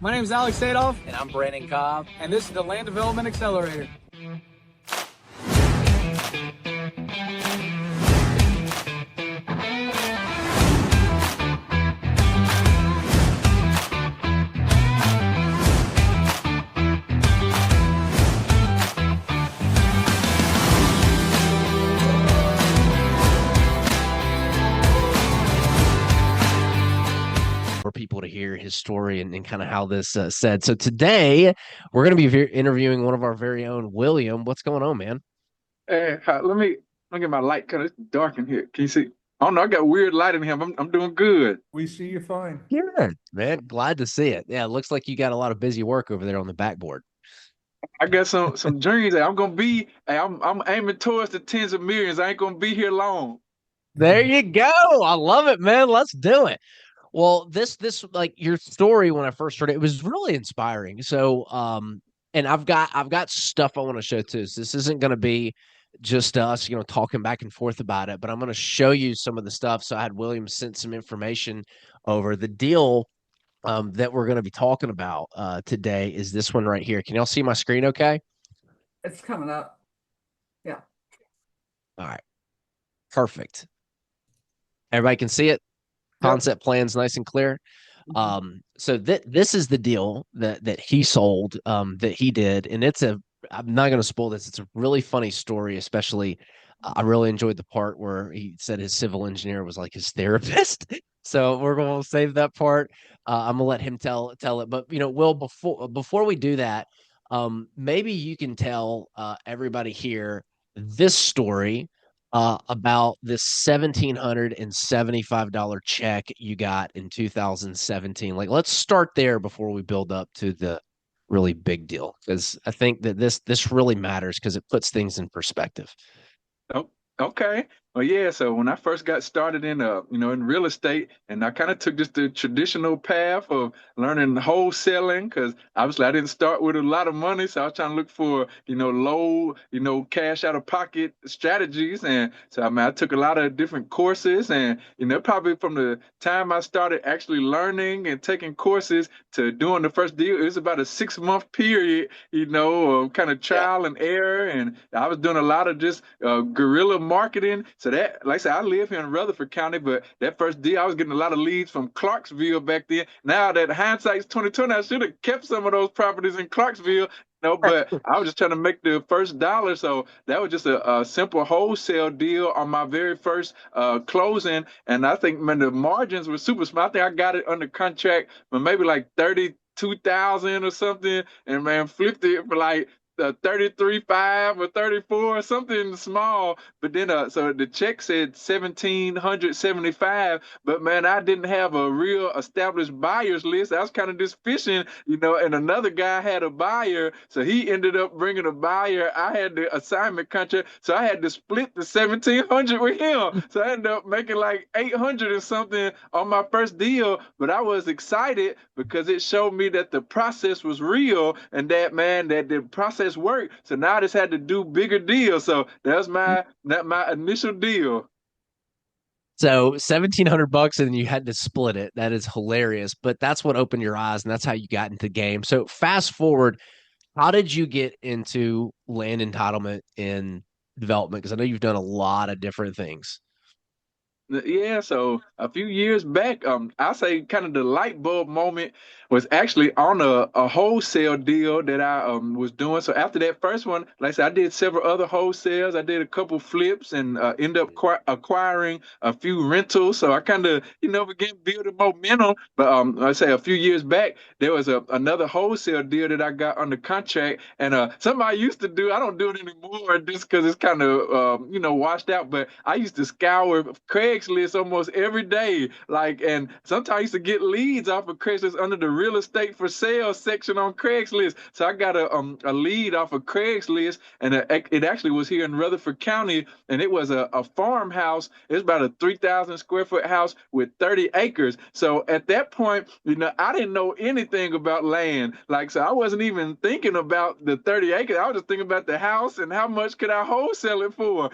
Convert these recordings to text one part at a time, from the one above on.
My name is Alex Sadolf, And I'm Brandon Cobb. and this is the Land Development Accelerator. For people to hear his story and kind of how this said. So today we're going to be interviewing one of our very own, William. What's going on, man? Hey, let me get my light because it's dark in here. Can you see? I don't know. I got weird light in here. I'm doing good. We see you fine. Good, man. Glad to see it. Yeah, it looks like you got a lot of busy work over there on the backboard. I got some dreams. Hey, I'm aiming towards the tens of millions. I ain't gonna be here long. There you go. I love it, man. Let's do it. Well, this like your story when I first heard it, it was really inspiring. So, and I've got stuff I want to show too. So this isn't going to be just us, talking back and forth about it, but I'm going to show you some of the stuff. So I had William sent some information over. The deal that we're going to be talking about today is this one right here. Can y'all see my screen? Okay. It's coming up. Yeah. All right. Perfect. Everybody can see it. Concept plan's nice and clear. So this is the deal that he sold, that he did, and I'm not going to spoil this. It's a really funny story, especially I really enjoyed the part where he said his civil engineer was like his therapist. So we're going to save that part. I'm gonna let him tell it. But Will, before we do that, maybe you can tell everybody here this story about this $1,775 check you got in 2017. Like, let's start there before we build up to the really big deal, because I think that this really matters because it puts things in perspective. Oh, okay. Well, yeah. So when I first got started in real estate, and I kind of took just the traditional path of learning wholesaling, because obviously I didn't start with a lot of money, so I was trying to look for, low, cash out of pocket strategies, and so I took a lot of different courses, and probably from the time I started actually learning and taking courses to doing the first deal, it was about a 6-month period, of kind of trial and error, and I was doing a lot of just guerrilla marketing. So that, like I said, I live here in Rutherford County, but that first deal, I was getting a lot of leads from Clarksville back then. Now that hindsight's 2020, I should have kept some of those properties in Clarksville, but I was just trying to make the first dollar. So that was just a simple wholesale deal on my very first closing. And I think, man, the margins were super small. I think I got it under contract for maybe like 32,000 or something, and man, flipped it for like 33.5 or 34, something small. But then so the check said 1,775, but man, I didn't have a real established buyers list. I was kind of just fishing, and another guy had a buyer, so he ended up bringing a buyer. I had the assignment contract, so I had to split the 1,700 with him, so I ended up making like 800 or something on my first deal. But I was excited because it showed me that the process was real, and that, man, that the process work. So now I just had to do bigger deals. So that's my initial deal. So $1,700 and then you had to split it. That is hilarious. But that's what opened your eyes, and that's how you got into the game. So fast forward, how did you get into land entitlement and development? Because I know you've done a lot of different things. Yeah, so a few years back, I say kind of the light bulb moment was actually on a wholesale deal that I was doing. So after that first one, like I said, I did several other wholesales. I did a couple flips and ended up acquiring a few rentals. So I kind of, began building momentum. But I say a few years back, there was another wholesale deal that I got under contract, and something I used to do. I don't do it anymore just because it's kind of washed out. But I used to scour Craigslist almost every day, and sometimes I used to get leads off of Craigslist under the real estate for sale section on Craigslist. So I got a lead off of Craigslist, and it actually was here in Rutherford County, and it was a farmhouse. It's about a 3,000 square foot house with 30 acres. So at that point, I didn't know anything about land. So I wasn't even thinking about the 30 acres. I was just thinking about the house and how much could I wholesale it for,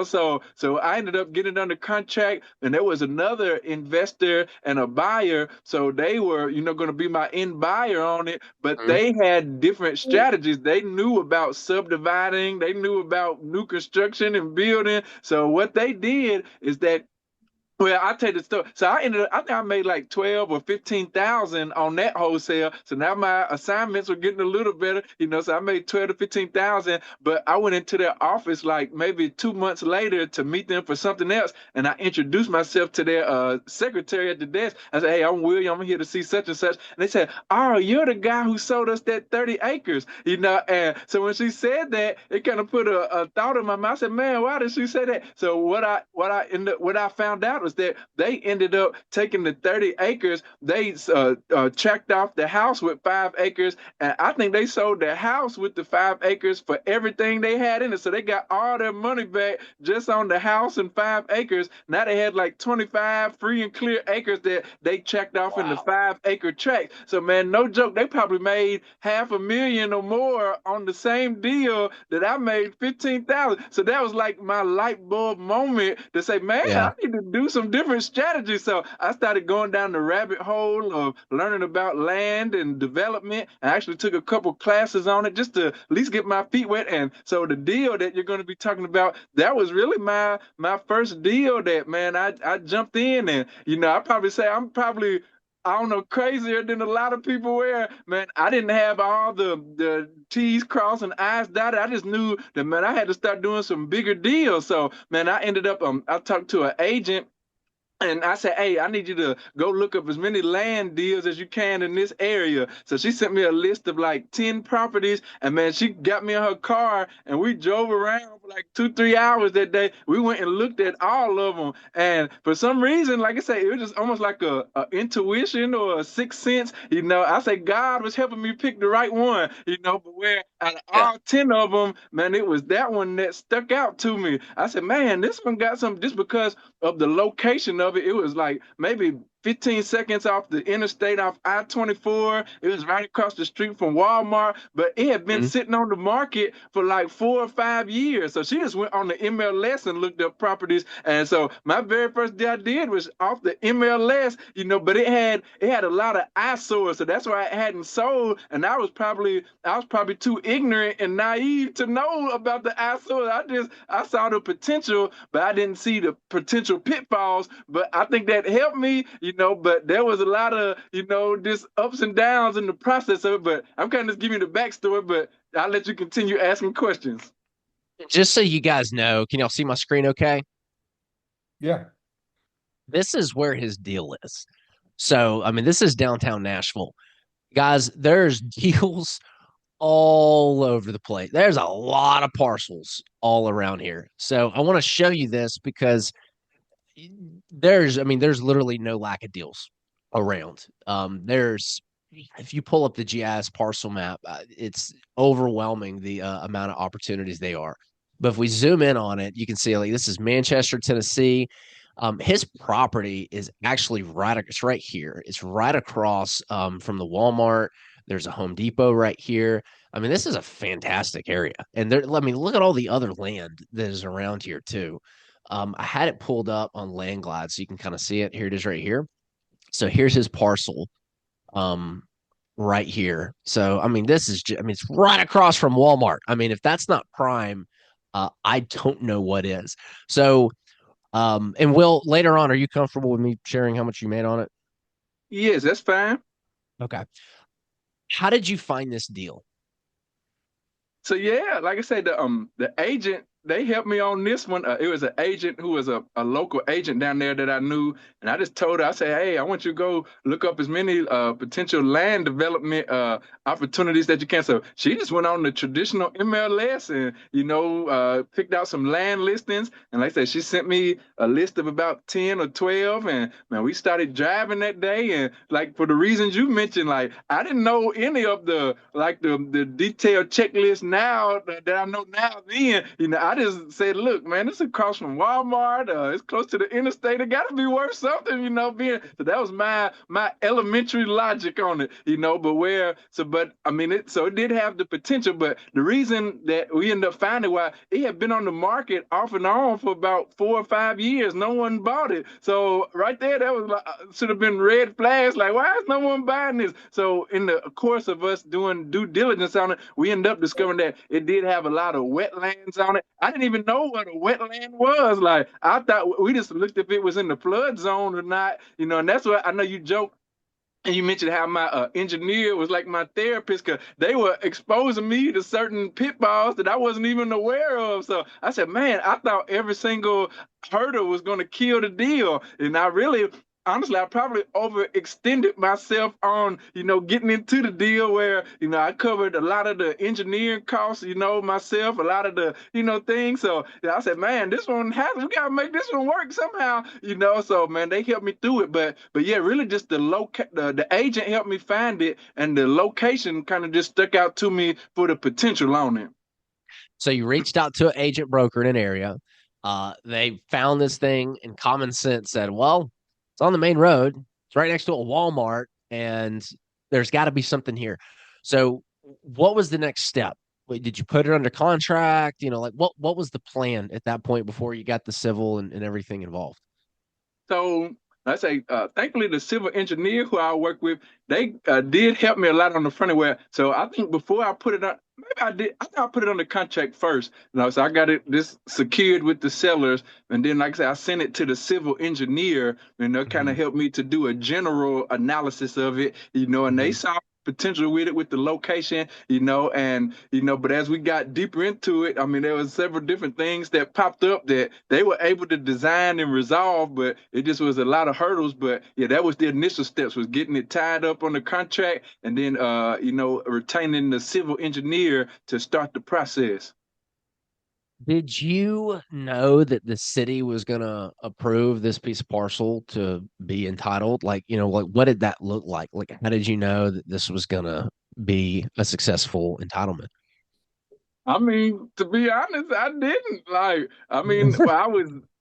So I ended up getting under contract contract, and there was another investor and a buyer. So they were, going to be my end buyer on it, but they had different strategies. They knew about subdividing, they knew about new construction and building. So what they did is that, well, I'll tell you the story. So I think I made like 12 or 15,000 on that wholesale. So now my assignments were getting a little better, so I made 12 to 15,000, but I went into their office like maybe 2 months later to meet them for something else. And I introduced myself to their secretary at the desk. I said, "Hey, I'm William. I'm here to see such and such." And they said, "Oh, you're the guy who sold us that 30 acres, And so when she said that, it kind of put a thought in my mind. I said, "Man, why did she say that?" So what I found out was that they ended up taking the 30 acres. They checked off the house with 5 acres, and I think they sold the house with the 5 acres for everything they had in it. So they got all their money back just on the house and 5 acres. Now they had like 25 free and clear acres that they checked off in the 5-acre tract. So man, no joke, they probably made $500,000 or more on the same deal that I made 15,000. So that was like my light bulb moment to say, man, I need to do some different strategies. So I started going down the rabbit hole of learning about land and development. I actually took a couple classes on it just to at least get my feet wet. And so the deal that you're going to be talking about, that was really my first deal that, man, I jumped in. And, I probably say I'm probably, I don't know, crazier than a lot of people where, man, I didn't have all the T's crossed and I's dotted. I just knew that, man, I had to start doing some bigger deals. So, man, I ended up, I talked to an agent. And I said, "Hey, I need you to go look up as many land deals as you can in this area." So she sent me a list of like 10 properties. And man, she got me in her car and we drove around for like 2-3 hours that day. We went and looked at all of them. And for some reason, like I say, it was just almost like a intuition or a sixth sense. I say God was helping me pick the right one, but where out of all 10 of them, man, it was that one that stuck out to me. I said, man, this one got some, just because of the location of it. It was like maybe 15 seconds off the interstate off I-24. It was right across the street from Walmart, but it had been sitting on the market for like 4 or 5 years. So she just went on the MLS and looked up properties. And so my very first deal I did was off the MLS, but it had a lot of eyesores. So that's why it hadn't sold. And I was probably too ignorant and naive to know about the eyesores. I saw the potential, but I didn't see the potential pitfalls. But I think that helped me, but there was a lot of, just ups and downs in the process of it. But I'm kind of just giving you the backstory, but I'll let you continue asking questions. Just so you guys know, can y'all see my screen okay? Yeah. This is where his deal is. So, I mean, this is downtown Nashville. Guys, there's deals all over the place. There's a lot of parcels all around here. So I want to show you this because there's literally no lack of deals around. If you pull up the GIS parcel map, it's overwhelming the amount of opportunities they are. But if we zoom in on it, you can see like this is Manchester, Tennessee. His property is actually it's right here. It's right across from the Walmart. There's a Home Depot right here. I mean, this is a fantastic area. And look at all the other land that is around here too. I had it pulled up on Land Glide so you can kind of see it. Here it is right here. So here's his parcel right here. So, I mean, it's right across from Walmart. I mean, if that's not prime, I don't know what is. So, and Will, later on, are you comfortable with me sharing how much you made on it? Yes, that's fine. Okay. How did you find this deal? So yeah, like I said, the agent, they helped me on this one. It was an agent who was a local agent down there that I knew. And I just told her, I said, "Hey, I want you to go look up as many potential land development opportunities that you can." So she just went on the traditional MLS and, picked out some land listings. And like I said, she sent me a list of about 10 or 12. And man, we started driving that day. And like for the reasons you mentioned, like I didn't know any of the detailed checklist now that I know now then. I I just said, look, man, this is across from Walmart. It's close to the interstate. It got to be worth something, being, so that was my elementary logic on it, but I mean, it did have the potential, but the reason that we ended up finding why it had been on the market off and on for about 4 or 5 years, no one bought it. So right there, that was like, should have been red flags, like, why is no one buying this? So in the course of us doing due diligence on it, we ended up discovering that it did have a lot of wetlands on it. I didn't even know what a wetland was. Like, I thought we just looked if it was in the flood zone or not, and that's what I know you joke. And you mentioned how my engineer was like my therapist, because they were exposing me to certain pitfalls that I wasn't even aware of. So I said, man, I thought every single hurdle was going to kill the deal. And honestly, I probably overextended myself on, getting into the deal where, I covered a lot of the engineering costs, myself, a lot of the, things. So I said, man, we got to make this one work somehow, So, man, they helped me through it. But yeah, really just the agent helped me find it, and the location kind of just stuck out to me for the potential on it. So you reached out to an agent broker in an area. They found this thing, and common sense said, well, it's on the main road. It's right next to a Walmart, and there's got to be something here. So what was the next step? Did you put it under contract? What was the plan at that point before you got the civil and everything involved? So I say, thankfully, the civil engineer who I work with, they did help me a lot on the front end. So I think before I put it on, maybe I did. I think I put it on the contract first. So I got this secured with the sellers, and then, like I said, I sent it to the civil engineer, and they kind of helped me to do a general analysis of it, and they saw potential with it, with the location, but as we got deeper into it, I mean, there was several different things that popped up that they were able to design and resolve, but it just was a lot of hurdles. But yeah, that was the initial steps, was getting it tied up on the contract, and then, retaining the civil engineer to start the process. Did you know that the city was going to approve this piece of parcel to be entitled? What did that look like? Like, how did you know that this was going to be a successful entitlement? I mean, to be honest, I didn't.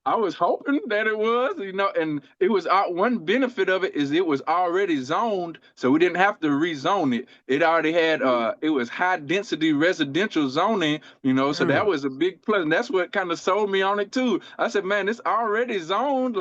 I was hoping that it was, and it was one benefit of it is it was already zoned, so we didn't have to rezone it. It already had it was high density residential zoning, so that was a big plus, and that's what kind of sold me on it too. I said, man, it's already zoned,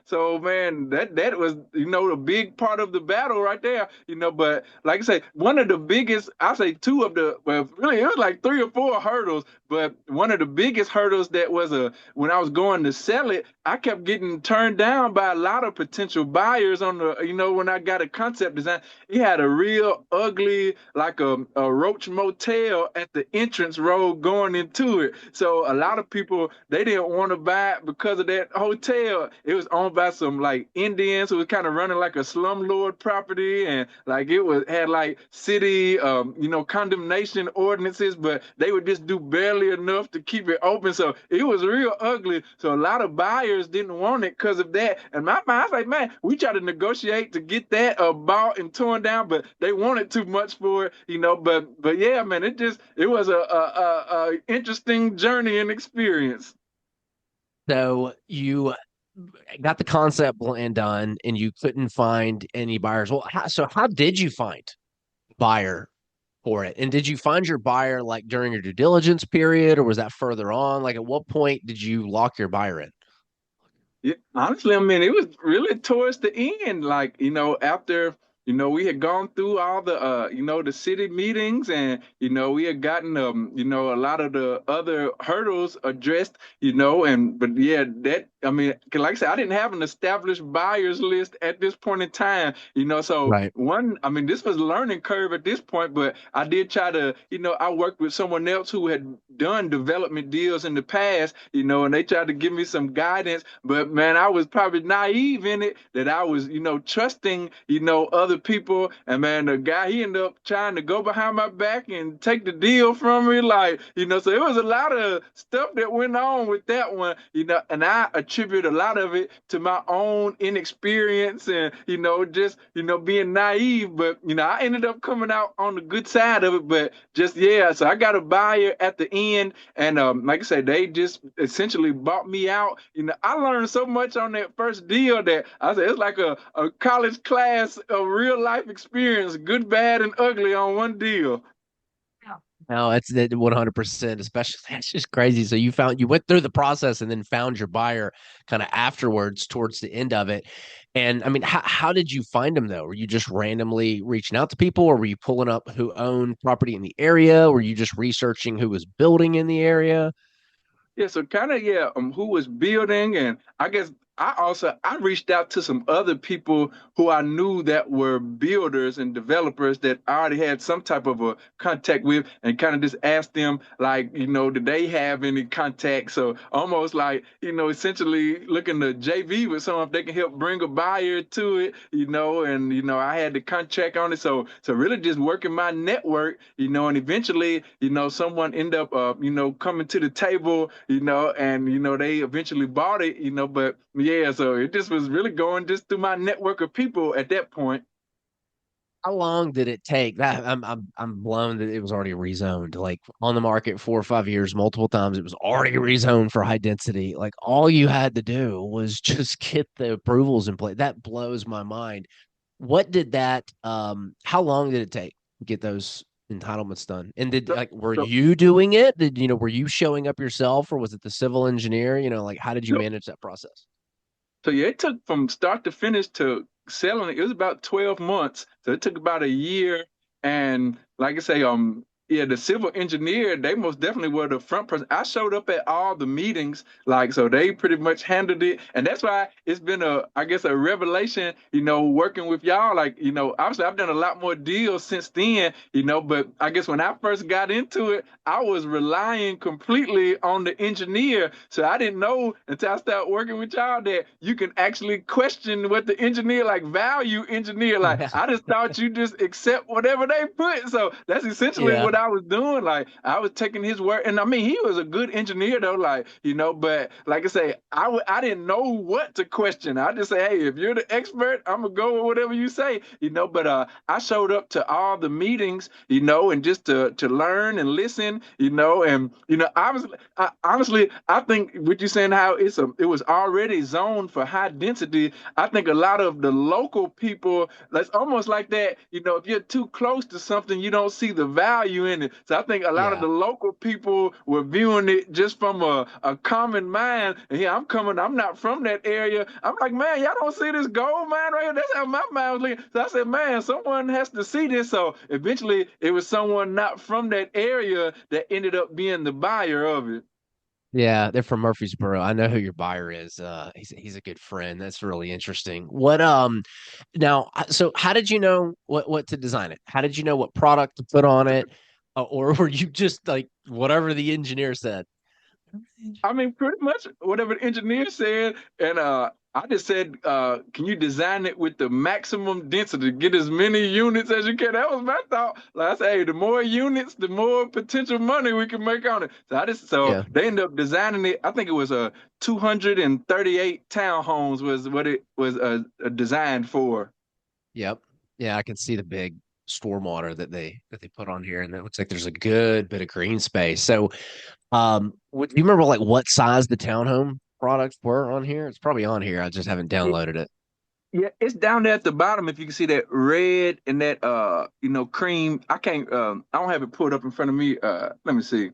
so man, that was a big part of the battle right there, But like I say, one of the biggest, I say two of the, well, really it was like 3 or 4 hurdles, but one of the biggest hurdles that was when I was going to sell it, I kept getting turned down by a lot of potential buyers on the, when I got a concept design. It had a real ugly, like a roach motel at the entrance road going into it. So a lot of people, they didn't want to buy it because of that hotel. It was owned by some like Indians who was kind of running like a slumlord property, and like had like city, condemnation ordinances, but they would just do barely enough to keep it open. So it was real ugly. So a lot of buyers didn't want it because of that. And my mind, I was like, man, we tried to negotiate to get that bought and torn down, but they wanted too much for it, But yeah, man, it was a interesting journey and experience. So you got the concept plan done, and you couldn't find any buyers. Well, how did you find buyer for it? And did you find your buyer like during your due diligence period, or was that further on? Like, at what point did you lock your buyer in? Yeah, honestly, I mean, it was really towards the end, after, we had gone through all the, the city meetings, and, we had gotten, a lot of the other hurdles addressed, but yeah, like I said, I didn't have an established buyers list at this point in time, so Right. This was a learning curve at this point, but I did try to, I worked with someone else who had done development deals in the past, and they tried to give me some guidance, but man, I was probably naive in it, that I was, trusting, other people, and man, the guy, he ended up trying to go behind my back and take the deal from me, so it was a lot of stuff that went on with that one, and I attribute a lot of it to my own inexperience and, just, being naive. But, I ended up coming out on the good side of it. But just, yeah, so I got a buyer at the end. And like I said, they just essentially bought me out. I learned so much on that first deal that I said it's like a college class of real life experience, good, bad, and ugly on one deal. No, it's that 100%, especially that's just crazy. So you went through the process and then found your buyer kind of afterwards towards the end of it. And I mean, how did you find them though? Were you just randomly reaching out to people, or were you pulling up who owned property in the area? Were you just researching who was building in the area? Yeah, so kind of who was building, and I guess I reached out to some other people who I knew that were builders and developers that I already had some type of a contact with, and kind of just asked them like, did they have any contacts? So almost like, essentially looking to JV with someone if they can help bring a buyer to it, and I had the contract on it, so really just working my network, and eventually, someone ended up coming to the table, and they eventually bought it, but yeah, so it just was really going just through my network of people at that point. How long did it take? That I'm blown that it was already rezoned, like on the market 4 or 5 years, multiple times. It was already rezoned for high density. Like all you had to do was just get the approvals in place. That blows my mind. What did that? How long did it take to get those entitlements done? And did So, like were so, you doing it? Did were you showing up yourself, or was it the civil engineer? Like how did you so manage that process? So yeah, it took from start to finish to selling it. It was about 12 months. So it took about a year. And like I say, yeah, the civil engineer, they most definitely were the front person. I showed up at all the meetings, like so they pretty much handled it. And that's why it's been I guess a revelation, working with y'all. Like, obviously I've done a lot more deals since then, but I guess when I first got into it, I was relying completely on the engineer. So I didn't know until I started working with y'all that you can actually question what the engineer, like value engineer. Like Yeah, I just thought you just accept whatever they put. So that's essentially yeah, what I was doing. Like I was taking his word. And I mean, he was a good engineer though, like, but like I say, I didn't know what to question. I just say, hey, if you're the expert, I'm gonna go with whatever you say, but I showed up to all the meetings, and just to learn and listen, and honestly, I think what you're saying how it was already zoned for high density. I think a lot of the local people, that's almost like that, if you're too close to something, you don't see the value in it. So I think a lot of yeah. the local people were viewing it just from a common mind. And here I'm not from that area. I'm like, man, y'all don't see this gold mine right here? That's how my mind was looking. So I said, man, someone has to see this. So eventually it was someone not from that area that ended up being the buyer of it. Yeah, they're from Murfreesboro. I know who your buyer is. He's a good friend. That's really interesting. What now? So how did you know what to design it? How did you know what product to put on it, or were you just like whatever the engineer said? I mean, pretty much whatever the engineer said, and I just said, can you design it with the maximum density, get as many units as you can? That was my thought. Like I said, hey, the more units, the more potential money we can make on it. So Yeah. they ended up designing it. I think it was a 238 townhomes was what it was designed for. Yep. Yeah, I can see the big stormwater that they put on here, and it looks like there's a good bit of green space. So, do you remember like what size the townhome products were on here? It's probably on here. I just haven't downloaded it. Yeah, it's down there at the bottom. If you can see that red and that cream. I don't have it pulled up in front of me. Let me see.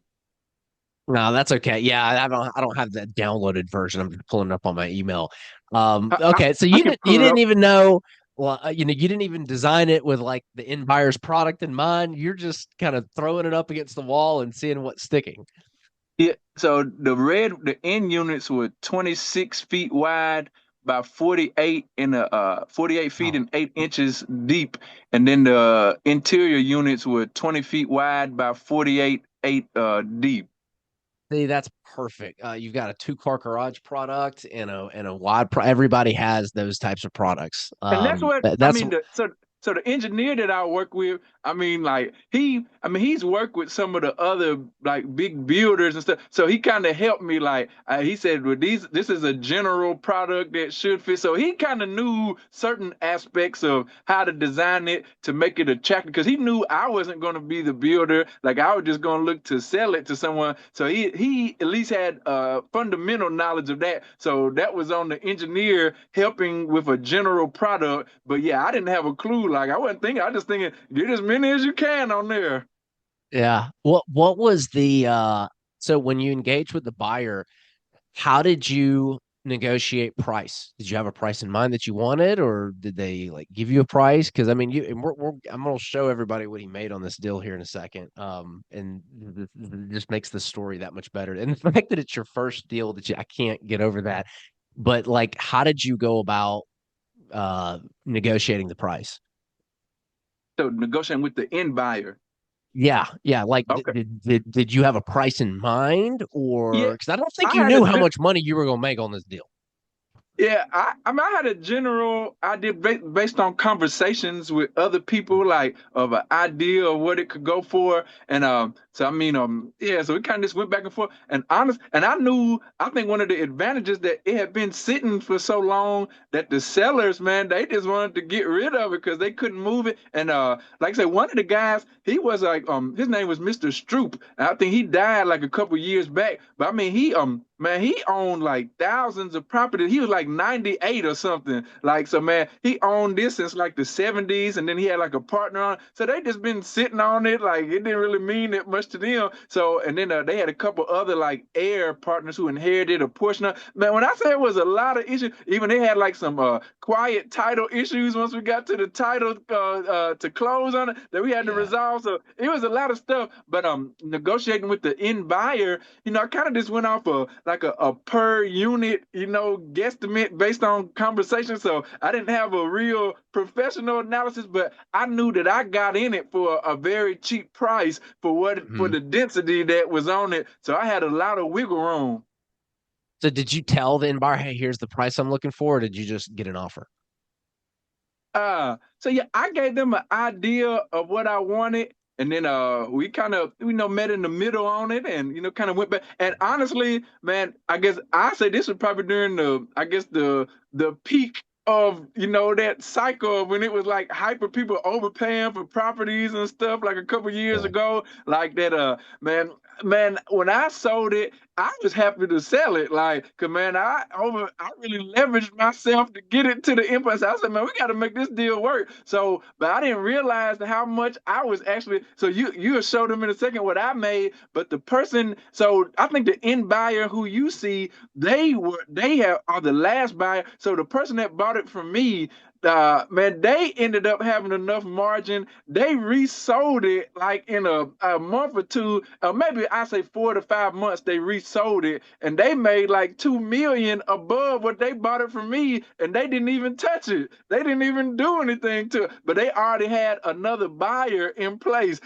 No, that's okay. Yeah, I don't have that downloaded version. I'm just pulling it up on my email. I, I, Okay, so I you can didn't you pull it didn't up. even know, well, you didn't even design it with like the end buyer's product in mind. You're just kind of throwing it up against the wall and seeing what's sticking. Yeah, so the end units were 26 feet wide by 48 feet Oh, and 8 inches deep, and then the interior units were 20 feet wide by 48 8 deep. see, that's perfect. You've got a two-car garage product and a wide everybody has those types of products. And that's what I That's mean. So so the engineer that I work with, I mean, like he's worked with some of the other like big builders and stuff. So he kind of helped me. Like he said, well, this is a general product that should fit. So he kind of knew certain aspects of how to design it to make it attractive because he knew I wasn't going to be the builder. Like I was just going to look to sell it to someone. So he at least had fundamental knowledge of that. So that was on the engineer helping with a general product. But yeah, I didn't have a clue. Like I wasn't thinking. I just thinking get as many as you can on there. Yeah. What was the so when you engaged with the buyer, how did you negotiate price? Did you have a price in mind that you wanted, or did they like give you a price? Because I mean, I'm gonna show everybody what he made on this deal here in a second. And just makes the story that much better. And the fact that it's your first deal I can't get over that. But like, how did you go about negotiating the price? So negotiating with the end buyer. Yeah. Like, Okay. did you have a price in mind, or Yeah, because I don't think I you had a knew how good. much money you were gonna make on this deal? Yeah, I mean, I had a general idea based on conversations with other people, like of an idea of what it could go for, and so I mean, yeah, so we kind of just went back and forth, and honest, and I think one of the advantages that it had been sitting for so long that the sellers, man, they just wanted to get rid of it because they couldn't move it, and like I said, one of the guys, he was like, his name was Mr. Stroop, and I think he died like a couple years back, but I mean, man, he owned like thousands of properties. He was like 98 or something. Like, so man, he owned this since like the 70s, and then he had like a partner on. So they just been sitting on it. Like, it didn't really mean that much to them. So, and then they had a couple other like heir partners who inherited a portion of. Man, when I say it was a lot of issues, even they had like some quiet title issues once we got to the title to close on it that we had to Yeah. resolve. So it was a lot of stuff. But negotiating with the end buyer, I kind of just went off like a per unit, guesstimate based on conversation. So I didn't have a real professional analysis, but I knew that I got in it for a very cheap price for Mhm. the density that was on it. So I had a lot of wiggle room. So did you tell the end buyer, hey, here's the price I'm looking for, or did you just get an offer? So yeah, I gave them an idea of what I wanted, and then we kind of met in the middle on it, and kind of went back. And honestly, man, I guess I say this was probably during the peak of that cycle of when it was like hyper people overpaying for properties and stuff like a couple years Yeah. ago, like that. Man, when I sold it, I was happy to sell it. Like, cause man, I really leveraged myself to get it to the empire. So I said, man, we got to make this deal work. So, but I didn't realize how much I was actually. So you'll show them in a second what I made. But the person, so I think the end buyer who you see, are the last buyer. So the person that bought it from me, man, they ended up having enough margin. They resold it like in a month or two, maybe I say 4 to 5 months. They resold it, and they made like 2 million above what they bought it from me, and they didn't even touch it. They didn't even do anything to it, but they already had another buyer in place.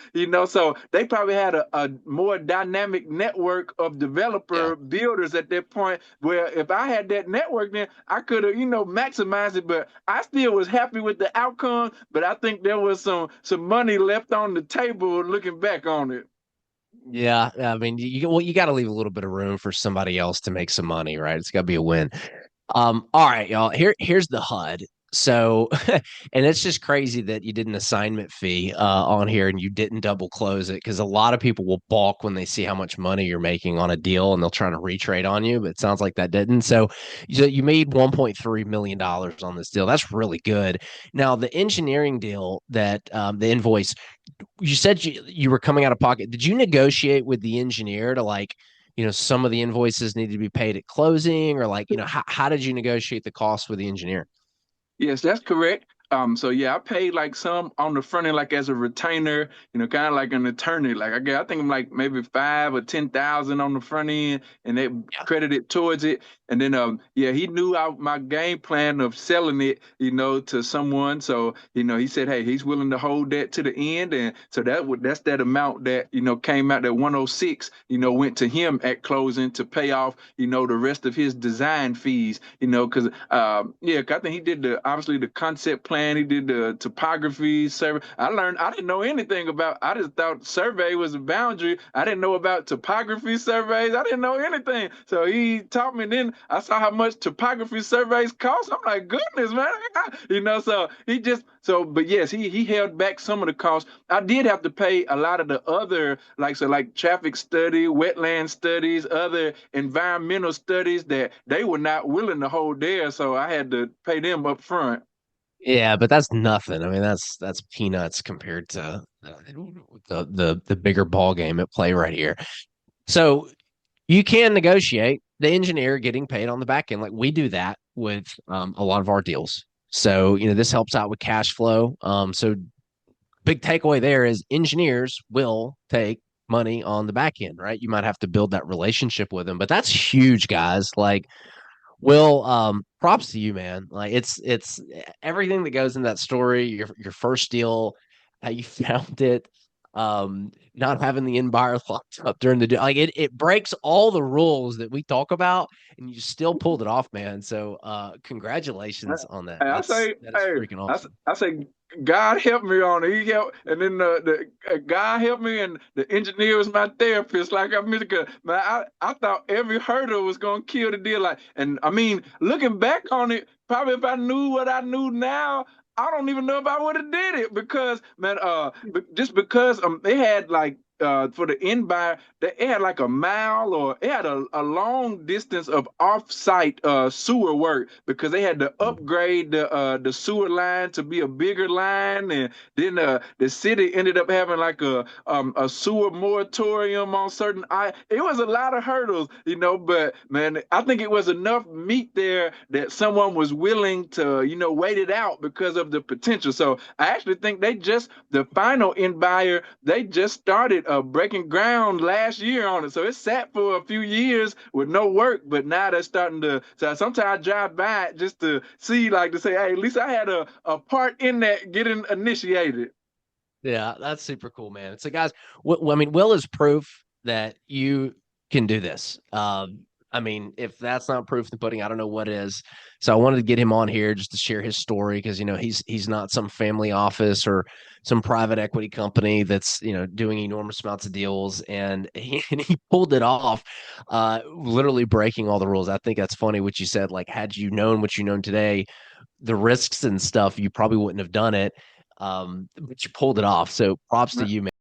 So they probably had a more dynamic network of Yeah. developer builders at that point. Where if I had that network, then I could have maximized it. But I still was happy with the outcome, but I think there was some money left on the table looking back on it. Yeah. I mean, you got to leave a little bit of room for somebody else to make some money, right? It's got to be a win. All right, y'all. Here's the HUD. So, and it's just crazy that you did an assignment fee on here and you didn't double close it because a lot of people will balk when they see how much money you're making on a deal and they'll try to retrade on you. But it sounds like that didn't. So, you made $1.3 million on this deal. That's really good. Now, the engineering deal that the invoice, you said you were coming out of pocket. Did you negotiate with the engineer to like, some of the invoices need to be paid at closing, or like, how did you negotiate the cost with the engineer? Yes, that's correct. So yeah, I paid like some on the front end, like as a retainer, kind of like an attorney. Like I think I'm like maybe 5 or 10,000 on the front end, and they Yeah. credited towards it. And then yeah, he knew my game plan of selling it, to someone. So he said, hey, he's willing to hold that to the end, and so that's that amount that came out, that 106, went to him at closing to pay off, the rest of his design fees, because yeah, I think he did obviously the concept plan plan. He did the topography survey. I didn't know anything about, I just thought survey was a boundary. I didn't know about topography surveys. I didn't know anything. So he taught me. Then I saw how much topography surveys cost. I'm like, goodness, man. So but yes, he held back some of the costs. I did have to pay a lot of the other, like traffic study, wetland studies, other environmental studies that they were not willing to hold there. So I had to pay them up front. Yeah, but that's nothing. I mean, that's peanuts compared to the bigger ball game at play right here. So you can negotiate the engineer getting paid on the back end. Like we do that with a lot of our deals. So, this helps out with cash flow. So big takeaway there is engineers will take money on the back end, right? You might have to build that relationship with them, but that's huge, guys. Like, Will, props to you, man. Like it's everything that goes in that story, your first deal, how you found it, not having the end buyer locked up during the deal. Like it breaks all the rules that we talk about, and you still pulled it off, man. So congratulations on that. I say, That is freaking awesome. I say, God help me on it. He helped, and then the God helped me, and the engineer was my therapist. Like I mentioned, 'cause, man, I thought every hurdle was gonna kill the deal. Like, and I mean, looking back on it, probably if I knew what I knew now, I don't even know if I would have did it because, man, just because they had like. For the end buyer, they had like a mile or it had a long distance of off-site sewer work because they had to upgrade the sewer line to be a bigger line, and then the city ended up having like a sewer moratorium on certain. It was a lot of hurdles, but man, I think it was enough meat there that someone was willing to wait it out because of the potential. So I actually think the final end buyer, they just started breaking ground last year on it. So it sat for a few years with no work, but now they're starting to. So sometimes I drive by it just to see, like to say, hey, at least I had a part in that getting initiated. Yeah, that's super cool, man. So, guys, I mean, Will is proof that you can do this. I mean, if that's not proof in the pudding, I don't know what is. So I wanted to get him on here just to share his story because he's not some family office or some private equity company that's doing enormous amounts of deals, and he pulled it off, literally breaking all the rules. I think that's funny what you said. Like, had you known what you know today, the risks and stuff, you probably wouldn't have done it. But you pulled it off. So props to you, man.